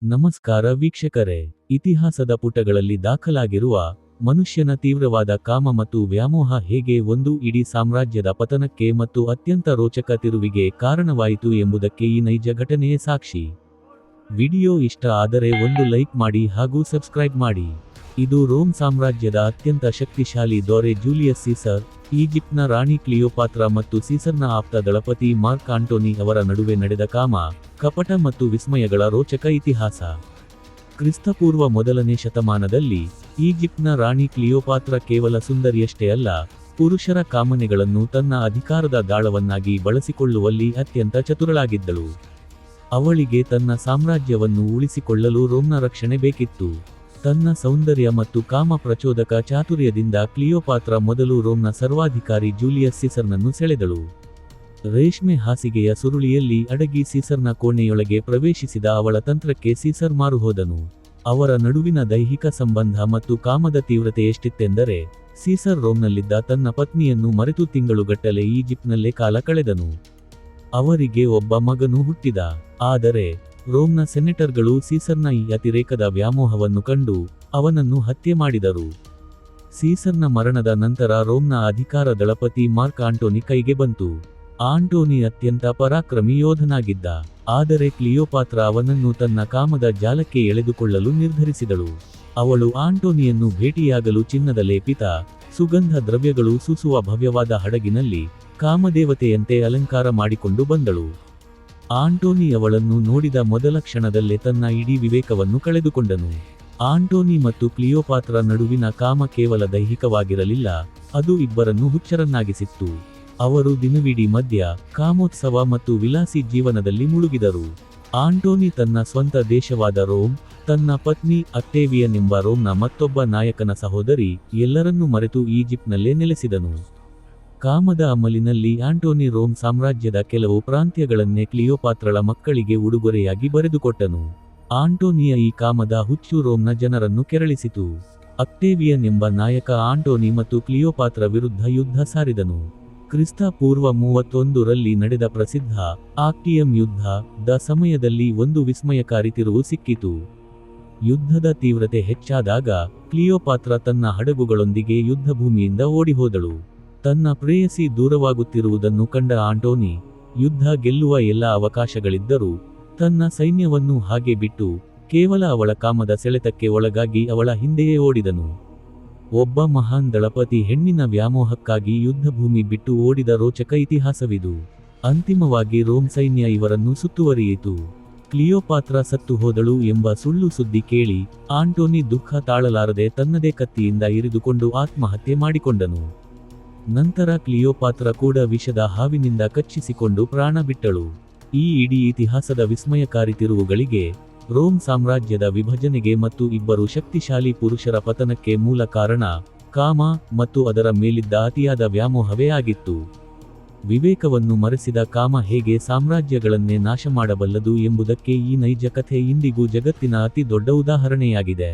ನಮಸ್ಕಾರ ವೀಕ್ಷಕರೇ. ಇತಿಹಾಸದ ಪುಟಗಳಲ್ಲಿ ದಾಖಲಾಗಿರುವ ಮನುಷ್ಯನ ತೀವ್ರವಾದ ಕಾಮ ಮತ್ತು ವ್ಯಾಮೋಹ ಹೇಗೆ ಒಂದು ಇಡೀ ಸಾಮ್ರಾಜ್ಯದ ಪತನಕ್ಕೆ ಮತ್ತು ಅತ್ಯಂತ ರೋಚಕ ತಿರುವಿಗೆ ಕಾರಣವಾಯಿತು ಎಂಬುದಕ್ಕೆ ಈ ನೈಜ ಘಟನೆಯೇ ಸಾಕ್ಷಿ. ವಿಡಿಯೋ ಇಷ್ಟ ಆದರೆ ಒಂದು ಲೈಕ್ ಮಾಡಿ ಹಾಗೂ ಸಬ್ಸ್ಕ್ರೈಬ್ ಮಾಡಿ. ಇದು ರೋಮ್ ಸಾಮ್ರಾಜ್ಯದ ಅತ್ಯಂತ ಶಕ್ತಿಶಾಲಿ ದೊರೆ ಜೂಲಿಯಸ್ ಸೀಸರ್, ಈಜಿಪ್ಟ್ನ ರಾಣಿ ಕ್ಲಿಯೋಪಾತ್ರ ಮತ್ತು ಸೀಸರ್ನ ಆಪ್ತ ದಳಪತಿ ಮಾರ್ಕ್ ಆಂಟೋನಿ ಅವರ ನಡುವೆ ನಡೆದ ಕಾಮ, ಕಪಟ ಮತ್ತು ವಿಸ್ಮಯಗಳ ರೋಚಕ ಇತಿಹಾಸ. ಕ್ರಿಸ್ತಪೂರ್ವ ಮೊದಲನೇ ಶತಮಾನದಲ್ಲಿ ಈಜಿಪ್ಟ್ನ ರಾಣಿ ಕ್ಲಿಯೋಪಾತ್ರ ಕೇವಲ ಸುಂದರಿಯಷ್ಟೇ ಅಲ್ಲ, ಪುರುಷರ ಕಾಮನೆಗಳನ್ನು ತನ್ನ ಅಧಿಕಾರದ ದಾಳವನ್ನಾಗಿ ಬಳಸಿಕೊಳ್ಳುವಲ್ಲಿ ಅತ್ಯಂತ ಚತುರಳಾಗಿದ್ದಳು. ಅವಳಿಗೆ ತನ್ನ ಸಾಮ್ರಾಜ್ಯವನ್ನು ಉಳಿಸಿಕೊಳ್ಳಲು ರೋಮ್ನ ರಕ್ಷಣೆ ಬೇಕಿತ್ತು. ತನ್ನ ಸೌಂದರ್ಯ ಮತ್ತು ಕಾಮ ಪ್ರಚೋದಕ ಚಾತುರ್ಯದಿಂದ ಕ್ಲಿಯೋಪಾತ್ರ ಮೊದಲು ರೋಮ್ನ ಸರ್ವಾಧಿಕಾರಿ ಜೂಲಿಯಸ್ ಸೀಸರ್ನನ್ನು ಸೆಳೆದಳು. ರೇಷ್ಮೆ ಹಾಸಿಗೆಯ ಸುರುಳಿಯಲ್ಲಿ ಅಡಗಿ ಸೀಸರ್ನ ಕೋಣೆಯೊಳಗೆ ಪ್ರವೇಶಿಸಿದ ಅವಳ ತಂತ್ರಕ್ಕೆ ಸೀಸರ್ ಮಾರುಹೋದನು. ಅವರ ನಡುವಿನ ದೈಹಿಕ ಸಂಬಂಧ ಮತ್ತು ಕಾಮದ ತೀವ್ರತೆ ಎಷ್ಟಿತ್ತೆಂದರೆ, ಸೀಸರ್ ರೋಮ್ನಲ್ಲಿದ್ದ ತನ್ನ ಪತ್ನಿಯನ್ನು ಮರೆತು ತಿಂಗಳುಗಟ್ಟಲೆ ಈಜಿಪ್ಟ್ನಲ್ಲೇ ಕಾಲ ಕಳೆದನು. ಅವರಿಗೆ ಒಬ್ಬ ಮಗನೂ ಹುಟ್ಟಿದ. ಆದರೆ ರೋಮ್ನ ಸೆನೆಟರ್ಗಳು ಸೀಸರ್ನ ಈ ಅತಿರೇಕದ ವ್ಯಾಮೋಹವನ್ನು ಕಂಡು ಅವನನ್ನು ಹತ್ಯೆ ಮಾಡಿದರು. ಸೀಸರ್ನ ಮರಣದ ನಂತರ ರೋಮ್ನ ಅಧಿಕಾರ ದಳಪತಿ ಮಾರ್ಕ್ ಆಂಟೋನಿ ಕೈಗೆ ಬಂತು. ಆಂಟೋನಿ ಅತ್ಯಂತ ಪರಾಕ್ರಮಿ ಯೋಧನಾಗಿದ್ದ. ಆದರೆ ಕ್ಲಿಯೋಪಾತ್ರ ಅವನನ್ನು ತನ್ನ ಕಾಮದ ಜಾಲಕ್ಕೆ ಎಳೆದುಕೊಳ್ಳಲು ನಿರ್ಧರಿಸಿದಳು. ಅವಳು ಆಂಟೋನಿಯನ್ನು ಭೇಟಿಯಾಗಲು ಚಿನ್ನದ ಲೇಪಿತ, ಸುಗಂಧ ದ್ರವ್ಯಗಳು ಸೂಸುವ ಭವ್ಯವಾದ ಹಡಗಿನಲ್ಲಿ ಕಾಮದೇವತೆಯಂತೆ ಅಲಂಕಾರ ಮಾಡಿಕೊಂಡು ಬಂದಳು. ಆಂಟೋನಿ ಅವಳನ್ನು ನೋಡಿದ ಮೊದಲ ಕ್ಷಣದಲ್ಲೇ ತನ್ನ ಇಡೀ ವಿವೇಕವನ್ನು ಕಳೆದುಕೊಂಡನು. ಆಂಟೋನಿ ಮತ್ತು ಕ್ಲಿಯೋಪಾತ್ರ ನಡುವಿನ ಕಾಮ ಕೇವಲ ದೈಹಿಕವಾಗಿರಲಿಲ್ಲ, ಅದು ಇಬ್ಬರನ್ನು ಹುಚ್ಚರನ್ನಾಗಿಸಿತ್ತು. ಅವರು ದಿನವಿಡೀ ಮದ್ಯ, ಕಾಮೋತ್ಸವ ಮತ್ತು ವಿಲಾಸಿ ಜೀವನದಲ್ಲಿ ಮುಳುಗಿದರು. ಆಂಟೋನಿ ತನ್ನ ಸ್ವಂತ ದೇಶವಾದ ರೋಮ್, ತನ್ನ ಪತ್ನಿ ಅಕ್ಟೇವಿಯನ್ ಎಂಬ ರೋಮ್ನ ಮತ್ತೊಬ್ಬ ನಾಯಕನ ಸಹೋದರಿ, ಎಲ್ಲರನ್ನೂ ಮರೆತು ಈಜಿಪ್ಟ್ನಲ್ಲೇ ನೆಲೆಸಿದನು. ಕಾಮದ ಅಮಲಿನಲ್ಲಿ ಆಂಟೋನಿ ರೋಮ್ ಸಾಮ್ರಾಜ್ಯದ ಕೆಲವು ಪ್ರಾಂತ್ಯಗಳನ್ನೇ ಕ್ಲಿಯೋಪಾತ್ರಳ ಮಕ್ಕಳಿಗೆ ಉಡುಗೊರೆಯಾಗಿ ಬರೆದುಕೊಟ್ಟನು. ಆಂಟೋನಿಯ ಈ ಕಾಮದ ಹುಚ್ಚು ರೋಮ್ನ ಜನರನ್ನು ಕೆರಳಿಸಿತು. ಅಕ್ಟೇವಿಯನ್ ಎಂಬ ನಾಯಕ ಆಂಟೋನಿ ಮತ್ತು ಕ್ಲಿಯೋಪಾತ್ರ ವಿರುದ್ಧ ಯುದ್ಧ ಸಾರಿದನು. ಕ್ರಿಸ್ತ ಪೂರ್ವ 31ರಲ್ಲಿ ನಡೆದ ಪ್ರಸಿದ್ಧ ಆಕ್ಟಿಯಂ ಯುದ್ಧದ ಸಮಯದಲ್ಲಿ ಒಂದು ವಿಸ್ಮಯಕಾರಿ ತಿರುವು ಸಿಕ್ಕಿತು. ಯುದ್ಧದ ತೀವ್ರತೆ ಹೆಚ್ಚಾದಾಗ ಕ್ಲಿಯೋಪಾತ್ರ ತನ್ನ ಹಡಗುಗಳೊಂದಿಗೆ ಯುದ್ಧಭೂಮಿಯಿಂದ ಓಡಿಹೋದಳು. ತನ್ನ ಪ್ರೇಯಸಿ ದೂರವಾಗುತ್ತಿರುವುದನ್ನು ಕಂಡ ಆಂಟೋನಿ, ಯುದ್ಧ ಗೆಲ್ಲುವ ಎಲ್ಲ ಅವಕಾಶಗಳಿದ್ದರೂ ತನ್ನ ಸೈನ್ಯವನ್ನು ಹಾಗೆ ಬಿಟ್ಟು ಕೇವಲ ಅವಳ ಕಾಮದ ಸೆಳೆತಕ್ಕೆ ಒಳಗಾಗಿ ಅವಳ ಹಿಂದೆಯೇ ಓಡಿದನು. ಒಬ್ಬ ಮಹಾನ್ ದಳಪತಿ ಹೆಣ್ಣಿನ ವ್ಯಾಮೋಹಕ್ಕಾಗಿ ಯುದ್ಧಭೂಮಿ ಬಿಟ್ಟು ಓಡಿದ ರೋಚಕ ಇತಿಹಾಸವಿದು. ಅಂತಿಮವಾಗಿ ರೋಮ್ ಸೈನ್ಯ ಇವರನ್ನು ಸುತ್ತುವರಿಯಿತು. ಕ್ಲಿಯೋಪಾತ್ರ ಸತ್ತು ಹೋದಳು ಎಂಬ ಸುಳ್ಳು ಸುದ್ದಿ ಕೇಳಿ ಆಂಟೋನಿ ದುಃಖ ತಾಳಲಾರದೆ ತನ್ನದೇ ಕತ್ತಿಯಿಂದ ಇರಿದುಕೊಂಡು ಆತ್ಮಹತ್ಯೆ ಮಾಡಿಕೊಂಡನು. ನಂತರ ಕ್ಲಿಯೋಪಾತ್ರ ಕೂಡ ವಿಷದ ಹಾವಿನಿಂದ ಕಚ್ಚಿಸಿಕೊಂಡು ಪ್ರಾಣ ಬಿಟ್ಟಳು. ಈ ಇಡೀ ಇತಿಹಾಸದ ವಿಸ್ಮಯಕಾರಿ ತಿರುವುಗಳಿಗೆ, ರೋಮ್ ಸಾಮ್ರಾಜ್ಯದ ವಿಭಜನೆಗೆ ಮತ್ತು ಇಬ್ಬರು ಶಕ್ತಿಶಾಲಿ ಪುರುಷರ ಪತನಕ್ಕೆ ಮೂಲ ಕಾರಣ ಕಾಮ ಮತ್ತು ಅದರ ಮೇಲಿದ್ದ ಅತಿಯಾದ ವ್ಯಾಮೋಹವೇ ಆಗಿತ್ತು. ವಿವೇಕವನ್ನು ಮರೆಸಿದ ಕಾಮ ಹೇಗೆ ಸಾಮ್ರಾಜ್ಯಗಳನ್ನೇ ನಾಶ ಮಾಡಬಲ್ಲದು ಎಂಬುದಕ್ಕೆ ಈ ನೈಜ ಕಥೆ ಇಂದಿಗೂ ಜಗತ್ತಿನ ಅತಿ ದೊಡ್ಡ ಉದಾಹರಣೆಯಾಗಿದೆ.